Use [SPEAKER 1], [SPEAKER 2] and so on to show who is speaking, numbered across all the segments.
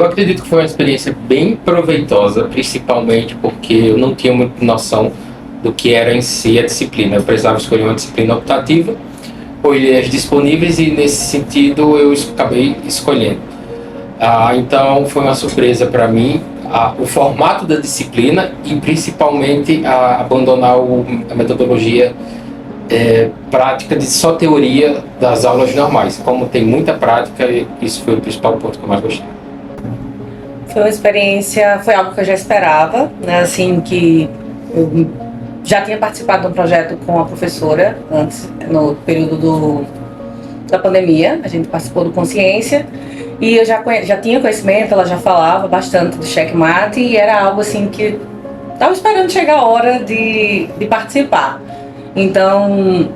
[SPEAKER 1] Eu acredito que foi uma experiência bem proveitosa, principalmente porque eu não tinha muita noção do que era em si a disciplina. Eu precisava escolher uma disciplina optativa, olhei as disponíveis e nesse sentido eu acabei escolhendo. Então foi uma surpresa para mim o formato da disciplina e principalmente abandonar a metodologia prática de só teoria das aulas normais. Como tem muita prática, isso foi o principal ponto que eu mais gostei.
[SPEAKER 2] Foi uma experiência, foi algo que eu já esperava, né? Assim, que eu já tinha participado de um projeto com a professora antes, no período da pandemia. A gente participou do Consciência e eu já tinha conhecimento, ela já falava bastante do checkmate e era algo assim que estava esperando chegar a hora de participar. Então,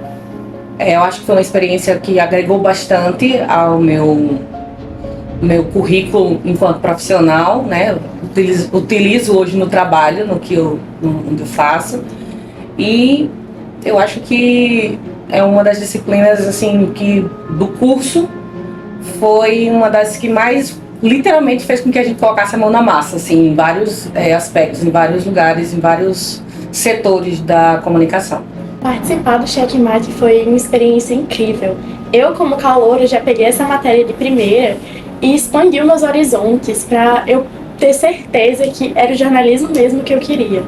[SPEAKER 2] eu acho que foi uma experiência que agregou bastante ao meu currículo enquanto profissional, né? Utilizo hoje no trabalho, onde eu faço. E eu acho que é uma das disciplinas assim que do curso foi uma das que mais literalmente fez com que a gente colocasse a mão na massa, assim, em vários aspectos, em vários lugares, em vários setores da comunicação.
[SPEAKER 3] Participar do Checkmate foi uma experiência incrível. Eu, como caloura, já peguei essa matéria de primeira e expandiu meus horizontes para eu ter certeza que era o jornalismo mesmo que eu queria.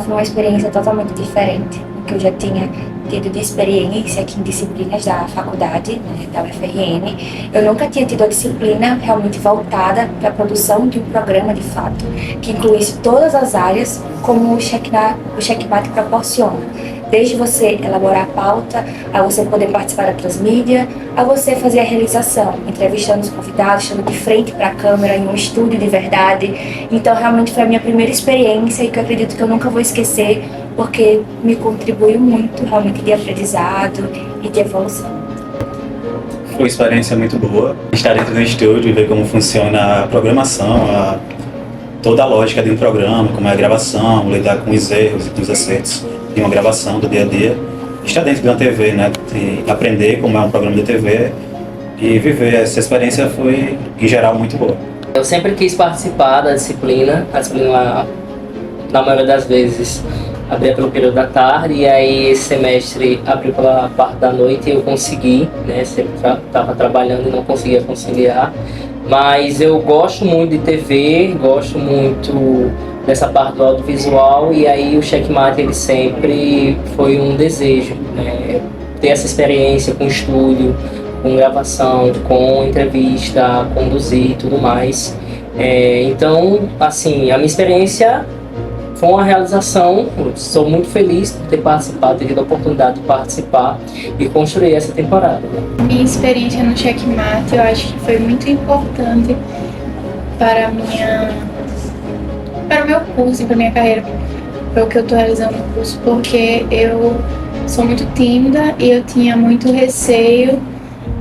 [SPEAKER 4] Foi uma experiência totalmente diferente do que eu já tinha tido de experiência aqui em disciplinas da faculdade, né, da UFRN. Eu nunca tinha tido a disciplina realmente voltada para a produção de um programa de fato, que incluísse todas as áreas como o Checkmate proporciona. Desde você elaborar a pauta, a você poder participar da transmídia, a você fazer a realização, entrevistando os convidados, estando de frente para a câmera em um estúdio de verdade. Então, realmente foi a minha primeira experiência e que eu acredito que eu nunca vou esquecer, porque me contribuiu muito, realmente, de aprendizado e de evolução.
[SPEAKER 5] Foi uma experiência muito boa. Estar dentro do estúdio e ver como funciona a programação, toda a lógica de um programa, como é a gravação, lidar com os erros e com os acertos de uma gravação do dia a dia. Estar dentro de uma TV, né? E aprender como é um programa de TV e viver essa experiência foi, em geral, muito boa.
[SPEAKER 6] Eu sempre quis participar da disciplina. A disciplina, na maioria das vezes, abria pelo período da tarde e aí esse semestre abriu pela parte da noite e eu consegui, né? Sempre estava trabalhando e não conseguia conciliar. Mas eu gosto muito de TV, gosto muito dessa parte do audiovisual e aí o Checkmate ele sempre foi um desejo, né? Ter essa experiência com estúdio, com gravação, com entrevista, conduzir e tudo mais. Então, assim, a minha experiência foi uma realização. Eu sou muito feliz por ter participado, ter tido a oportunidade de participar e construir essa temporada.
[SPEAKER 7] Minha experiência no Checkmate eu acho que foi muito importante para o meu curso e para a minha carreira, para o que eu estou realizando no curso, porque eu sou muito tímida e eu tinha muito receio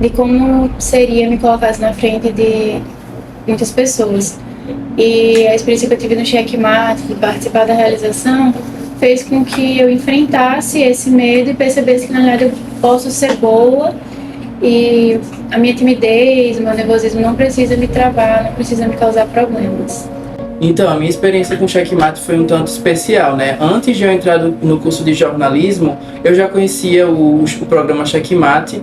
[SPEAKER 7] de como seria me colocar na frente de muitas pessoas. E a experiência que eu tive no Checkmate, de participar da realização, fez com que eu enfrentasse esse medo e percebesse que na verdade eu posso ser boa e a minha timidez, o meu nervosismo não precisa me travar, não precisa me causar problemas.
[SPEAKER 8] Então, a minha experiência com o Checkmate foi um tanto especial, né? Antes de eu entrar no curso de jornalismo, eu já conhecia o programa Checkmate,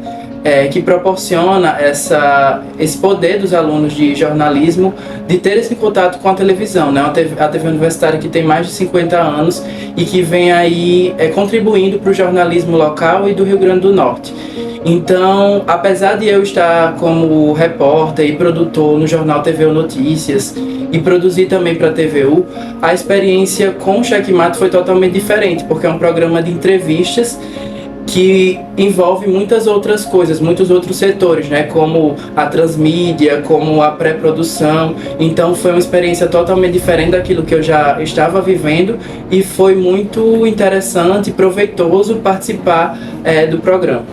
[SPEAKER 8] que proporciona esse poder dos alunos de jornalismo de ter esse contato com a televisão, né? A TV universitária que tem mais de 50 anos e que vem aí contribuindo para o jornalismo local e do Rio Grande do Norte. Então, apesar de eu estar como repórter e produtor no jornal TVU Notícias e produzir também para a TVU, a experiência com o Checkmate foi totalmente diferente, porque é um programa de entrevistas que envolve muitas outras coisas, muitos outros setores, né, como a transmídia, como a pré-produção. Então foi uma experiência totalmente diferente daquilo que eu já estava vivendo e foi muito interessante e proveitoso participar do programa.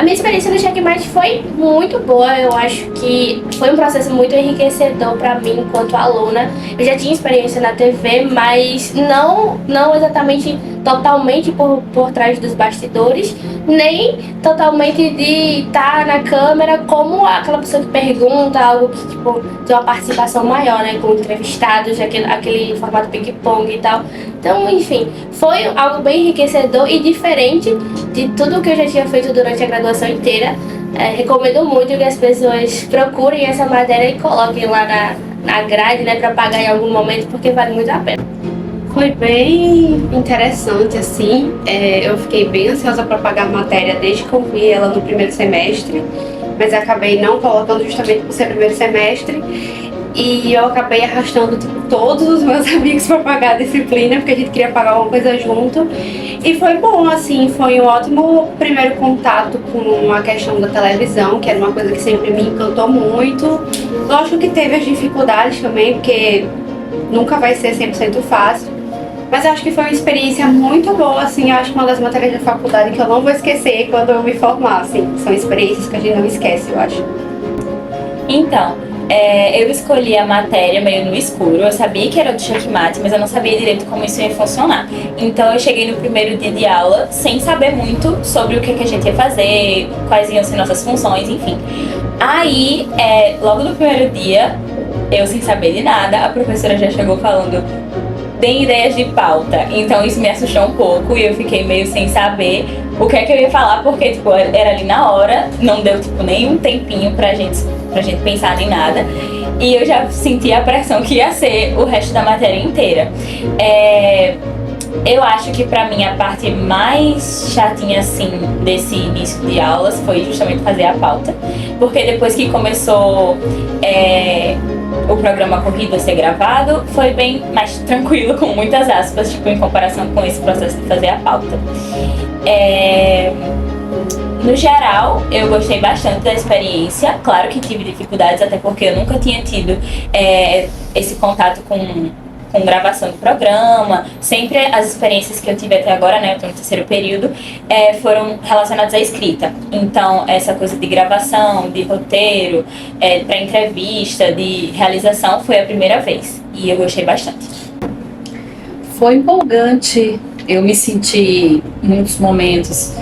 [SPEAKER 9] A minha experiência no Checkmate foi muito boa, eu acho que foi um processo muito enriquecedor para mim enquanto aluna. Eu já tinha experiência na TV, mas não exatamente totalmente por trás dos bastidores, nem totalmente de estar na câmera como aquela pessoa que pergunta algo que, tipo, tem uma participação maior, né, com entrevistados, aquele formato ping-pong e tal. Então, enfim, foi algo bem enriquecedor e diferente de tudo que eu já tinha feito durante a graduação inteira. Recomendo muito que as pessoas procurem essa matéria e coloquem lá na grade, né, para pagar em algum momento, porque vale muito a pena.
[SPEAKER 10] Foi bem interessante, assim. Eu fiquei bem ansiosa para pagar a matéria desde que eu vi ela no primeiro semestre, mas acabei não colocando justamente por ser primeiro semestre. E eu acabei arrastando todos os meus amigos para pagar a disciplina, porque a gente queria pagar uma coisa junto. E foi bom, assim, foi um ótimo primeiro contato com a questão da televisão, que era uma coisa que sempre me encantou muito. Lógico que teve as dificuldades também, porque nunca vai ser 100% fácil. Mas eu acho que foi uma experiência muito boa, assim, eu acho que uma das matérias da faculdade que eu não vou esquecer quando eu me formar, assim. São experiências que a gente não esquece, eu acho.
[SPEAKER 11] Então, eu escolhi a matéria meio no escuro. Eu sabia que era do Checkmate, mas eu não sabia direito como isso ia funcionar. Então eu cheguei no primeiro dia de aula sem saber muito sobre o que a gente ia fazer, quais iam ser nossas funções, enfim. Aí, logo no primeiro dia, eu sem saber de nada, a professora já chegou falando: tem ideias de pauta. Então isso me assustou um pouco e eu fiquei meio sem saber o que é que eu ia falar, porque tipo, era ali na hora, não deu tipo nenhum tempinho pra gente pensar nem nada. E eu já senti a pressão que ia ser o resto da matéria inteira. Eu acho que pra mim a parte mais chatinha assim desse início de aulas foi justamente fazer a pauta, porque depois que começou o programa corrido a ser gravado, foi bem mais tranquilo, com muitas aspas, tipo, em comparação com esse processo de fazer a pauta. No geral, eu gostei bastante da experiência. Claro que tive dificuldades, até porque eu nunca tinha tido esse contato com gravação de programa. Sempre as experiências que eu tive até agora, né, eu estou no terceiro período, foram relacionadas à escrita. Então, essa coisa de gravação, de roteiro, para entrevista, de realização, foi a primeira vez. E eu gostei bastante.
[SPEAKER 2] Foi empolgante. Eu me senti, em muitos momentos,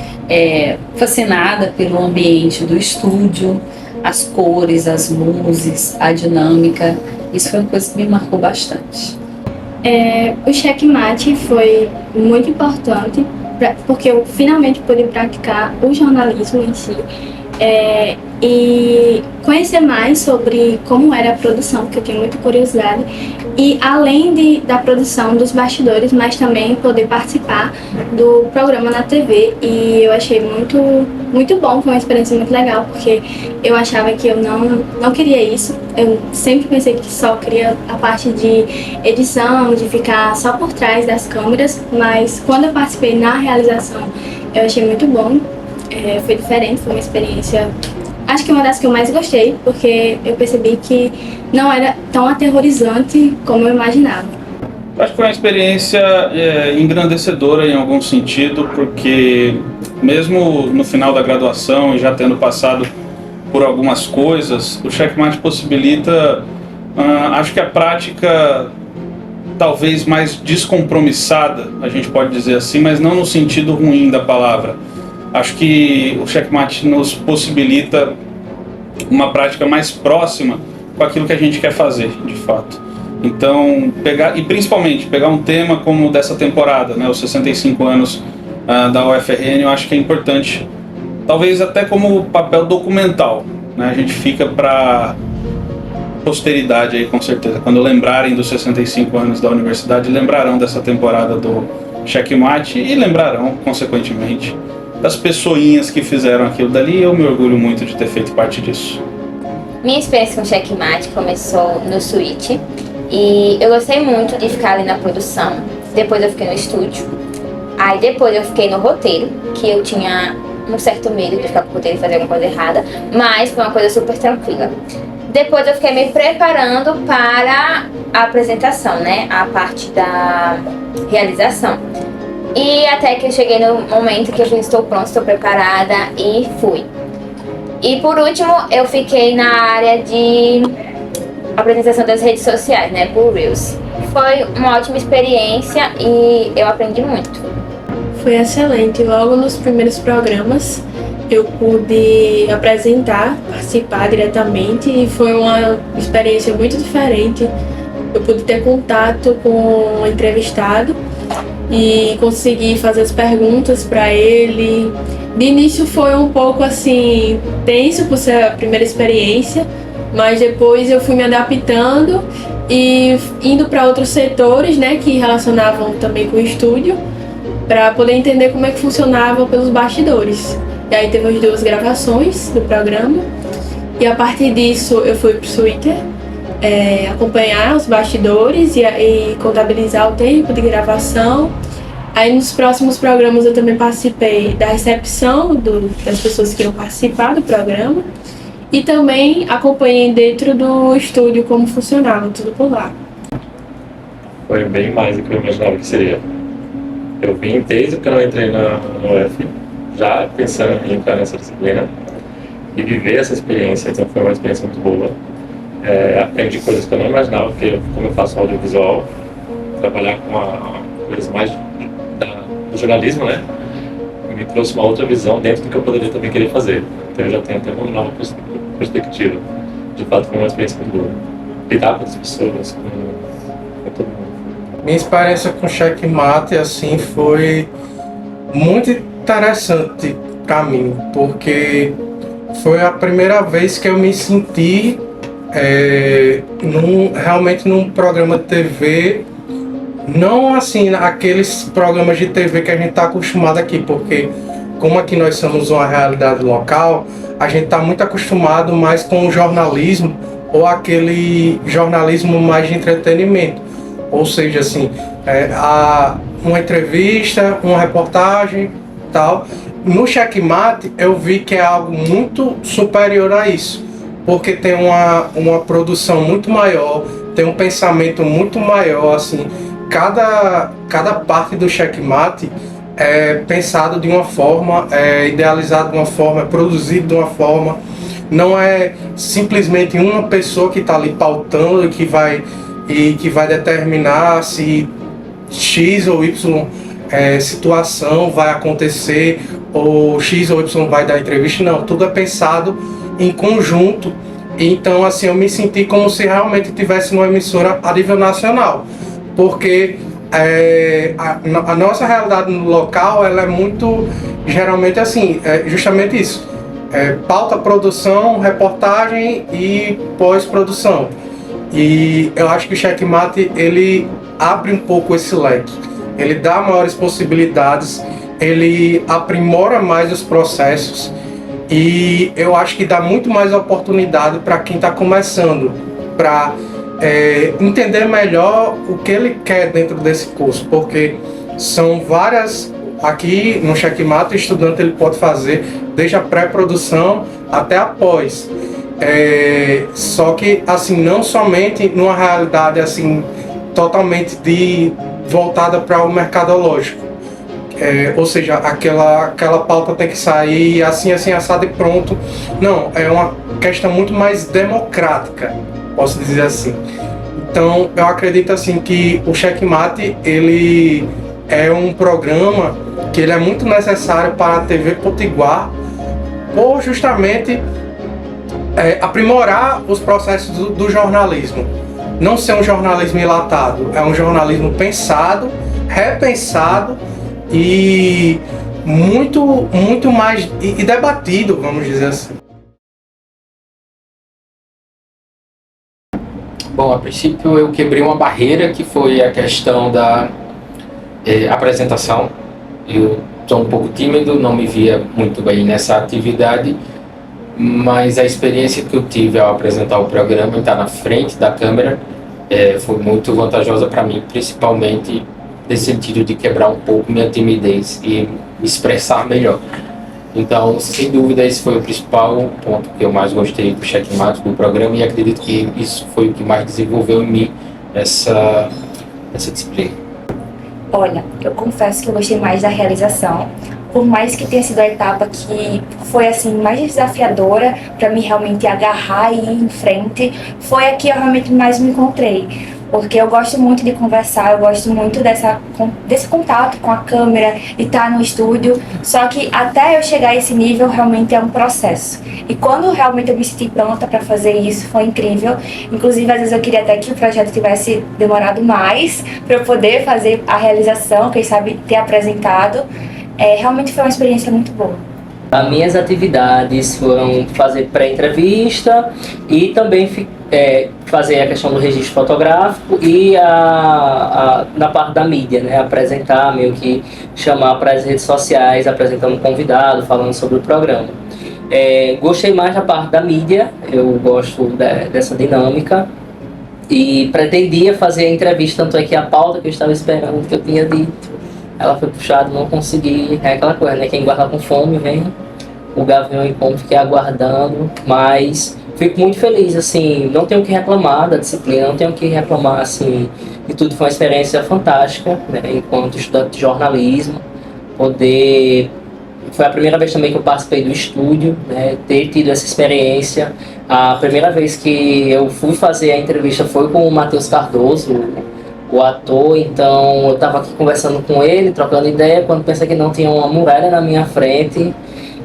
[SPEAKER 2] fascinada pelo ambiente do estúdio, as cores, as luzes, a dinâmica. Isso foi uma coisa que me marcou bastante.
[SPEAKER 3] O Checkmate foi muito importante porque eu finalmente pude praticar o jornalismo em si e conhecer mais sobre como era a produção, porque eu tinha muita curiosidade, e além da produção dos bastidores, mas também poder participar do programa na TV, e eu achei muito bom, foi uma experiência muito legal, porque eu achava que eu não queria isso. Eu sempre pensei que só queria a parte de edição, de ficar só por trás das câmeras, mas quando eu participei na realização, eu achei muito bom. Foi diferente, foi uma experiência, acho que uma das que eu mais gostei, porque eu percebi que não era tão aterrorizante como eu imaginava.
[SPEAKER 12] Acho que foi uma experiência engrandecedora em algum sentido, porque mesmo no final da graduação e já tendo passado por algumas coisas, o Checkmate possibilita, acho que a prática talvez mais descompromissada, a gente pode dizer assim, mas não no sentido ruim da palavra. Acho que o Checkmate nos possibilita uma prática mais próxima com aquilo que a gente quer fazer, de fato. Então, principalmente pegar um tema como o dessa temporada, né, os 65 anos da UFRN, eu acho que é importante, talvez até como papel documental, né, a gente fica para posteridade aí, com certeza. Quando lembrarem dos 65 anos da universidade, lembrarão dessa temporada do Checkmate e lembrarão, consequentemente, das pessoinhas que fizeram aquilo dali, e eu me orgulho muito de ter feito parte disso.
[SPEAKER 4] Minha experiência com Checkmate começou no Switch e eu gostei muito de ficar ali na produção. Depois eu fiquei no estúdio. Aí depois eu fiquei no roteiro, que eu tinha um certo medo de ficar com o roteiro e fazer alguma coisa errada, mas foi uma coisa super tranquila. Depois eu fiquei me preparando para a apresentação, né? A parte da realização.
[SPEAKER 9] E até que eu cheguei no momento que eu estou pronta, estou preparada e fui. E por último, eu fiquei na área de apresentação das redes sociais, né, por Reels. Foi uma ótima experiência e eu aprendi muito.
[SPEAKER 3] Foi excelente. Logo nos primeiros programas eu pude apresentar, participar diretamente e foi uma experiência muito diferente. Eu pude ter contato com o entrevistado e consegui fazer as perguntas para ele. De início foi um pouco assim tenso por ser a primeira experiência, mas depois eu fui me adaptando e indo para outros setores, né, que relacionavam também com o estúdio, para poder entender como é que funcionava pelos bastidores. E aí teve as 2 gravações do programa e a partir disso eu fui pro Twitter acompanhar os bastidores e contabilizar o tempo de gravação. Aí nos próximos programas eu também participei da recepção das pessoas que iam participar do programa e também acompanhei dentro do estúdio como funcionava tudo por lá.
[SPEAKER 13] Foi bem mais do que eu imaginava que seria. Eu vim desde que eu não entrei na UF, já pensando em entrar nessa disciplina e viver essa experiência, então foi uma experiência muito boa. Aprendi coisas que eu não imaginava, porque como eu faço audiovisual, trabalhar com coisas mais do jornalismo, né, me trouxe uma outra visão dentro do que eu poderia também querer fazer. Então eu já tenho até uma nova perspectiva. De fato foi uma experiência muito boa. Lidar com as pessoas, com todo mundo.
[SPEAKER 14] Minha experiência com Checkmate assim foi muito interessante para mim, porque foi a primeira vez que eu me senti realmente num programa de TV, não assim aqueles programas de TV que a gente está acostumado aqui, porque como aqui nós somos uma realidade local, a gente está muito acostumado mais com o jornalismo ou aquele jornalismo mais de entretenimento, ou seja, assim, uma entrevista, uma reportagem, tal. No Checkmate eu vi que é algo muito superior a isso, porque tem uma produção muito maior, tem um pensamento muito maior, assim, cada parte do Checkmate é pensado de uma forma, é idealizado de uma forma, é produzido de uma forma, não é simplesmente uma pessoa que está ali pautando e que vai determinar se X ou Y situação vai acontecer, ou X ou Y vai dar entrevista, não, tudo é pensado em conjunto. Então assim, eu me senti como se realmente tivesse numa emissora a nível nacional, porque a nossa realidade no local, ela é muito, geralmente assim, justamente isso, pauta, produção, reportagem e pós-produção. E eu acho que o Checkmate, ele abre um pouco esse leque, ele dá maiores possibilidades, ele aprimora mais os processos e eu acho que dá muito mais oportunidade para quem está começando, para entender melhor o que ele quer dentro desse curso, porque são várias, aqui no Checkmate o estudante ele pode fazer desde a pré-produção até a pós. Só que assim, não somente numa realidade assim totalmente voltada para o mercadológico, ou seja, aquela pauta tem que sair assim, assado e pronto. Não, é uma questão muito mais democrática, posso dizer assim. Então eu acredito assim que o Checkmate, ele é um programa que ele é muito necessário para a TV Potiguar, por justamente aprimorar os processos do jornalismo. Não ser um jornalismo enlatado, é um jornalismo pensado, repensado e muito mais e debatido, vamos dizer assim.
[SPEAKER 1] Bom, a princípio eu quebrei uma barreira que foi a questão da apresentação. Eu sou um pouco tímido, não me via muito bem nessa atividade, mas a experiência que eu tive ao apresentar o programa, estar na frente da câmera, foi muito vantajosa para mim, principalmente nesse sentido de quebrar um pouco minha timidez e me expressar melhor. Então, sem dúvida, esse foi o principal ponto que eu mais gostei do Checkmate, do programa, e acredito que isso foi o que mais desenvolveu em mim essa disciplina.
[SPEAKER 4] Olha, eu confesso que eu gostei mais da realização, por mais que tenha sido a etapa que foi assim mais desafiadora para mim realmente agarrar e ir em frente, foi a que eu realmente mais me encontrei. Porque eu gosto muito de conversar, eu gosto muito desse contato com a câmera e estar no estúdio. Só que até eu chegar a esse nível realmente é um processo. E quando realmente eu me senti pronta para fazer isso, foi incrível. Inclusive, às vezes eu queria até que o projeto tivesse demorado mais para eu poder fazer a realização, quem sabe ter apresentado. Realmente foi uma experiência muito boa.
[SPEAKER 6] As minhas atividades foram fazer pré-entrevista e também fazer a questão do registro fotográfico e na parte da mídia, né? Apresentar, meio que chamar para as redes sociais, apresentando um convidado, falando sobre o programa. Gostei mais da parte da mídia, eu gosto dessa dinâmica e pretendia fazer a entrevista, tanto é que a pauta que eu estava esperando, que eu tinha dito, ela foi puxada, não consegui, é aquela coisa, né? Quem guarda com fome vem, o gavião em ponto, fiquei aguardando, mas fico muito feliz, assim, não tenho o que reclamar da disciplina, não tenho o que reclamar, assim, de tudo. Foi uma experiência fantástica, né? Enquanto estudante de jornalismo, foi a primeira vez também que eu participei do estúdio, né? Ter tido essa experiência. A primeira vez que eu fui fazer a entrevista foi com o Matheus Cardoso, o ator, então eu estava aqui conversando com ele, trocando ideia, quando pensei que não tinha uma muralha na minha frente,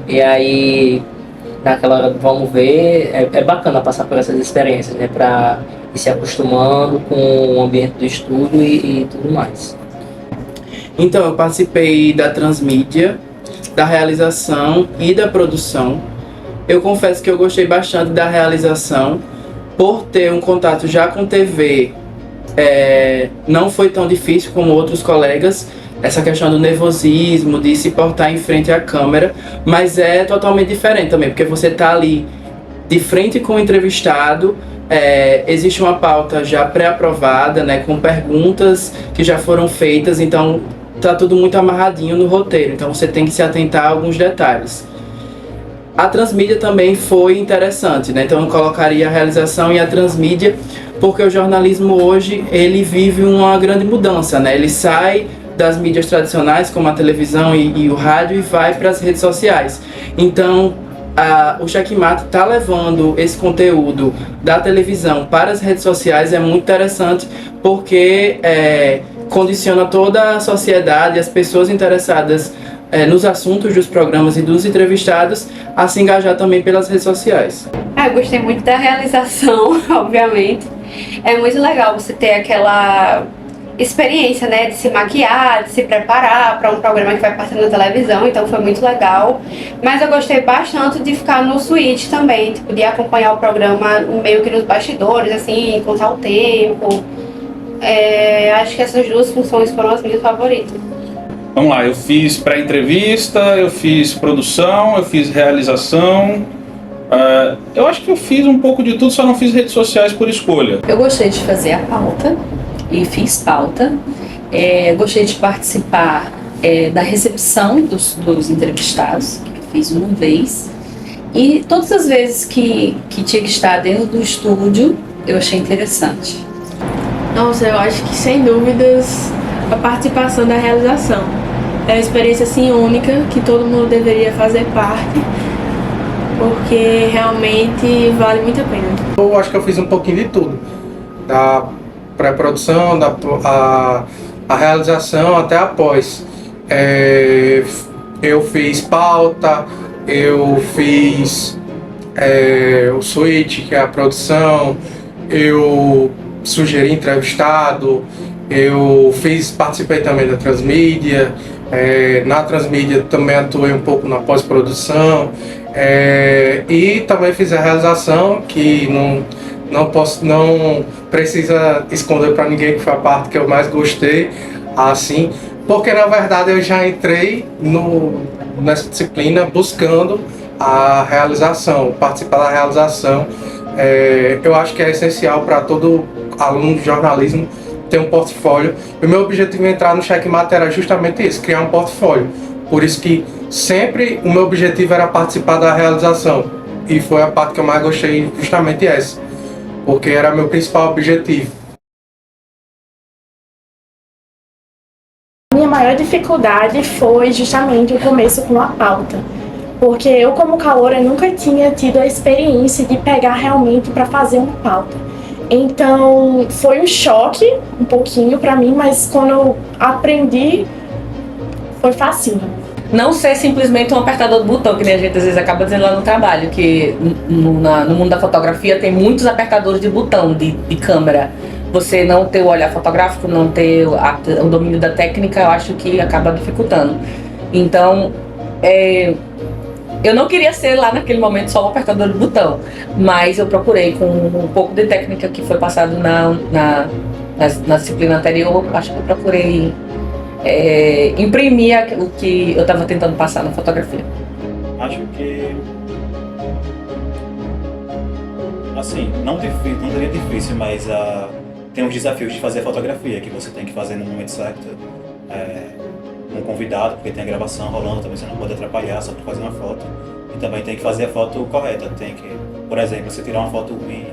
[SPEAKER 6] e aí naquela hora, vamos ver, é bacana passar por essas experiências, né, para ir se acostumando com o ambiente do estúdio e tudo mais.
[SPEAKER 8] Então, eu participei da transmídia, da realização e da produção. Eu confesso que eu gostei bastante da realização, por ter um contato já com TV. Não foi tão difícil como outros colegas, essa questão do nervosismo, de se portar em frente à câmera, mas é totalmente diferente também, porque você está ali de frente com o entrevistado, existe uma pauta já pré-aprovada, né, com perguntas que já foram feitas, então está tudo muito amarradinho no roteiro, então você tem que se atentar a alguns detalhes. A transmídia também foi interessante, né? Então eu colocaria a realização e a transmídia, porque o jornalismo hoje ele vive uma grande mudança, né? Ele sai das mídias tradicionais, como a televisão e o rádio, e vai para as redes sociais. Então o Checkmate está levando esse conteúdo da televisão para as redes sociais, é muito interessante, porque condiciona toda a sociedade, as pessoas interessadas nos assuntos dos programas e dos entrevistados a se engajar também pelas redes sociais.
[SPEAKER 10] Eu gostei muito da realização, obviamente. É muito legal você ter aquela experiência, né, de se maquiar, de se preparar para um programa que vai passar na televisão, então foi muito legal. Mas eu gostei bastante de ficar no suíte também, tipo, de acompanhar o programa meio que nos bastidores, assim, contar o tempo. Acho que essas duas funções foram as minhas favoritas.
[SPEAKER 12] Vamos lá, eu fiz pré-entrevista, eu fiz produção, eu fiz realização. Eu acho que eu fiz um pouco de tudo, só não fiz redes sociais por escolha.
[SPEAKER 15] Eu gostei de fazer a pauta e fiz pauta. Gostei de participar da recepção dos entrevistados, que eu fiz uma vez. E todas as vezes que tinha que estar dentro do estúdio, eu achei interessante.
[SPEAKER 3] Nossa, eu acho que sem dúvidas a participação da realização. É uma experiência assim única que todo mundo deveria fazer parte, porque realmente vale muito a pena.
[SPEAKER 14] Eu acho que eu fiz um pouquinho de tudo, da pré-produção, a realização até após. Eu fiz pauta, eu fiz o switch, que é a produção, eu sugeri entrevistado, participei também da transmídia. Na transmídia também atuei um pouco na pós-produção, e também fiz a realização, que não precisa esconder para ninguém, que foi a parte que eu mais gostei, assim, porque na verdade eu já entrei nessa disciplina buscando a realização, participar da realização. Eu acho que é essencial para todo aluno de jornalismo ter um portfólio. E o meu objetivo em entrar no Checkmate era justamente isso, criar um portfólio. Por isso que sempre o meu objetivo era participar da realização. E foi a parte que eu mais gostei, justamente essa, porque era meu principal objetivo.
[SPEAKER 3] maior dificuldade foi justamente o começo com a pauta. Porque eu, como caloura, nunca tinha tido a experiência de pegar realmente para fazer uma pauta. Então, foi um choque, um pouquinho para mim, mas quando eu aprendi, foi facinho.
[SPEAKER 2] Não ser simplesmente um apertador do botão, que nem a gente às vezes acaba dizendo lá no trabalho, que no mundo da fotografia tem muitos apertadores de botão, de câmera. Você não ter o olhar fotográfico, não ter o domínio da técnica, eu acho que acaba dificultando. Então, eu não queria ser lá naquele momento só um apertador de botão, mas eu procurei com um pouco de técnica que foi passado na disciplina anterior, acho que eu procurei imprimir o que eu estava tentando passar na fotografia.
[SPEAKER 5] Acho que, assim, não diria difícil, mas tem os desafios de fazer fotografia, que você tem que fazer no momento certo, um convidado, porque tem a gravação rolando, também você não pode atrapalhar só para fazer uma foto. E também tem que fazer a foto correta, tem que, por exemplo, você tirar uma foto ruim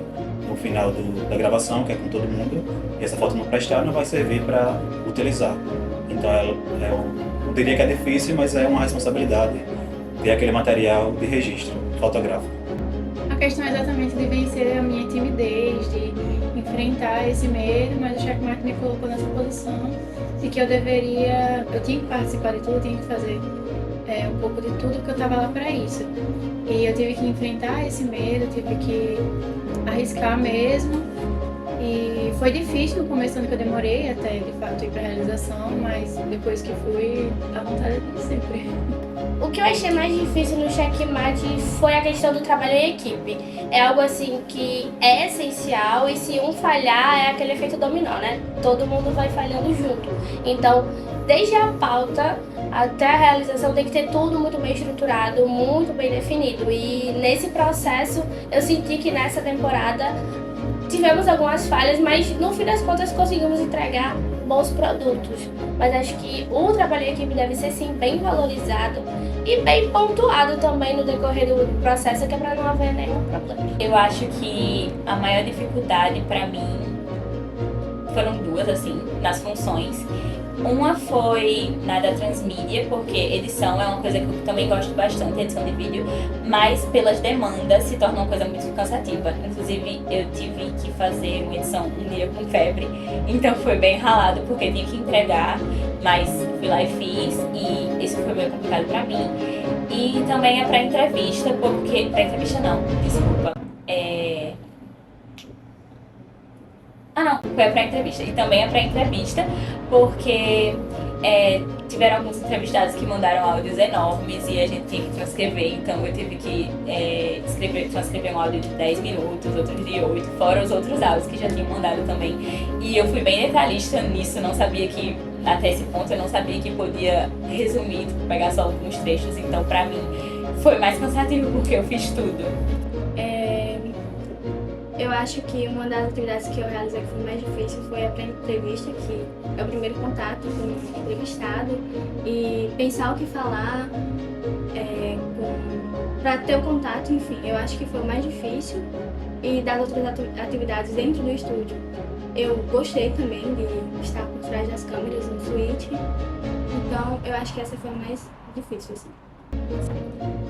[SPEAKER 5] no final da gravação, que é com todo mundo, e essa foto não prestar, não vai servir para utilizar. Então, eu diria que é difícil, mas é uma responsabilidade ter aquele material de registro fotográfico.
[SPEAKER 7] A questão é exatamente de vencer a minha timidez, de enfrentar esse medo, mas o checkmate me colocou nessa posição de que eu tinha que participar de tudo, eu tinha que fazer um pouco de tudo, que eu estava lá para isso. E eu tive que enfrentar esse medo, tive que arriscar mesmo. E foi difícil no começo, que eu demorei até de fato ir para a realização, mas depois que fui, a vontade de sempre.
[SPEAKER 9] O que eu achei mais difícil no checkmate foi a questão do trabalho em equipe. É algo assim que é essencial e se um falhar é aquele efeito dominó, né? Todo mundo vai falhando junto. Então, desde a pauta até a realização tem que ter tudo muito bem estruturado, muito bem definido. E nesse processo eu senti que nessa temporada tivemos algumas falhas, mas no fim das contas conseguimos entregar bons produtos. Mas acho que o trabalho em equipe deve ser sim bem valorizado e bem pontuado também no decorrer do processo, que é para não haver nenhum problema.
[SPEAKER 11] Eu acho que a maior dificuldade para mim foram duas, assim, nas funções. Uma foi na da transmídia, porque edição é uma coisa que eu também gosto bastante, edição de vídeo, mas pelas demandas se torna uma coisa muito cansativa. Inclusive, eu tive que fazer uma edição um dia com febre, então foi bem ralado, porque tinha que entregar, mas fui lá e fiz, e isso foi bem complicado pra mim. E também é pra entrevista, porque... Pra entrevista não, desculpa. Foi pra entrevista. E também é pra entrevista, porque tiveram alguns entrevistados que mandaram áudios enormes e a gente tinha que transcrever, então eu tive que transcrever um áudio de 10 minutos, outros de 8, fora os outros áudios que já tinham mandado também. E eu fui bem detalhista nisso, não sabia que, até esse ponto, eu não sabia que podia resumir, pegar só alguns trechos, então pra mim foi mais cansativo porque eu fiz tudo.
[SPEAKER 10] Eu acho que uma das atividades que eu realizei que foi mais difícil foi a pré-entrevista, que é o primeiro contato com o entrevistado, e pensar o que falar, para ter o contato, enfim, eu acho que foi o mais difícil. E das outras atividades dentro do estúdio, eu gostei também de estar por trás das câmeras no suíte, então eu acho que essa foi a mais difícil, assim.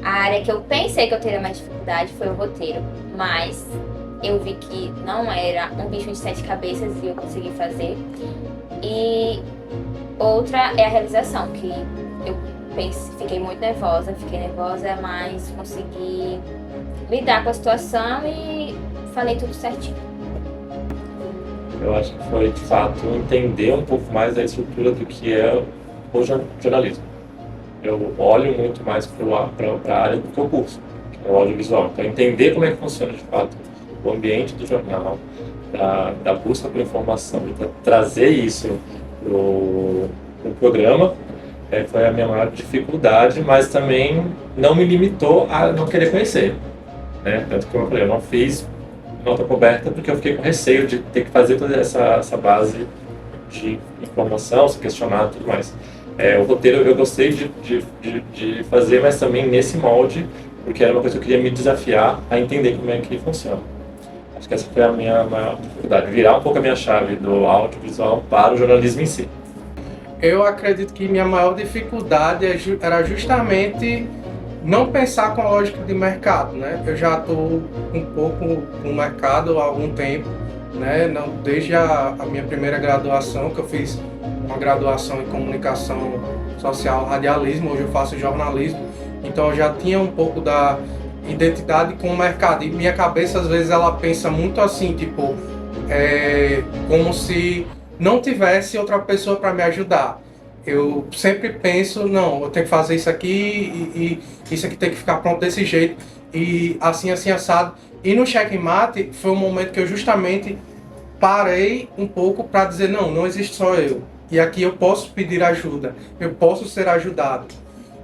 [SPEAKER 16] A área que eu pensei que eu teria mais dificuldade foi o roteiro, mas eu vi que não era um bicho de 7 cabeças e eu consegui fazer. E outra é a realização, que eu fiquei muito nervosa, mas consegui lidar com a situação e falei tudo certinho.
[SPEAKER 13] Eu acho que foi, de fato, entender um pouco mais da estrutura do que é o jornalismo. Eu olho muito mais para a área do que o curso, que é o audiovisual. Então, entender como é que funciona, de fato, o ambiente do jornal, da busca por informação, de trazer isso para o programa, foi a minha maior dificuldade, mas também não me limitou a não querer conhecer, né? Tanto que, como eu falei, eu não fiz nota coberta porque eu fiquei com receio de ter que fazer toda essa base de informação, se questionar e tudo mais. O roteiro eu gostei de fazer, mas também nesse molde, porque era uma coisa que eu queria me desafiar a entender como é que funciona. Acho que essa foi a minha maior dificuldade, virar um pouco a minha chave do audiovisual para o jornalismo em si.
[SPEAKER 14] Eu acredito que minha maior dificuldade era justamente não pensar com a lógica de mercado, né? Eu já estou um pouco no mercado há algum tempo, né? Não, desde a minha primeira graduação, que eu fiz uma graduação em comunicação social, radialismo, hoje eu faço jornalismo, então eu já tinha um pouco da identidade com o mercado. E minha cabeça, às vezes, ela pensa muito assim, tipo, como se não tivesse outra pessoa para me ajudar. Eu sempre penso, não, eu tenho que fazer isso aqui e isso aqui tem que ficar pronto desse jeito e assim, assado. E no Checkmate foi um momento que eu justamente parei um pouco para dizer, não existe só eu. E aqui eu posso pedir ajuda, eu posso ser ajudado.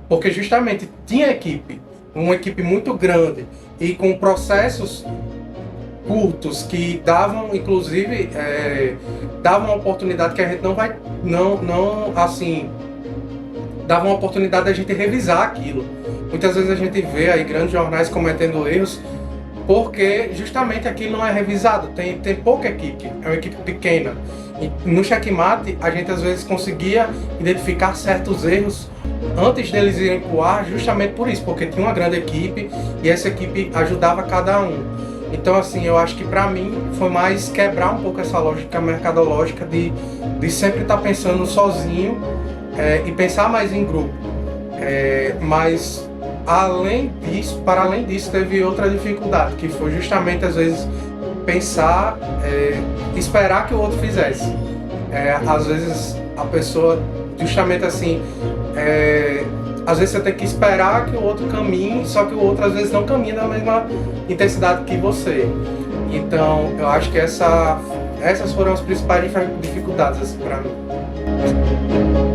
[SPEAKER 14] Porque justamente tinha equipe, uma equipe muito grande e com processos curtos que davam, inclusive, davam uma oportunidade que a gente dava uma oportunidade da gente revisar aquilo. Muitas vezes a gente vê aí grandes jornais cometendo erros porque justamente aquilo não é revisado, tem pouca equipe, é uma equipe pequena. E no Checkmate a gente às vezes conseguia identificar certos erros antes deles irem pro ar, justamente por isso, porque tinha uma grande equipe e essa equipe ajudava cada um. Então, assim, eu acho que para mim foi mais quebrar um pouco essa lógica mercadológica de sempre estar pensando sozinho e pensar mais em grupo. Mas, para além disso, teve outra dificuldade, que foi justamente, às vezes, pensar, esperar que o outro fizesse. Às vezes, a pessoa, justamente assim, às vezes você tem que esperar que o outro caminhe, só que o outro às vezes não caminha na mesma intensidade que você. Então, eu acho que essas foram as principais dificuldades assim, para mim.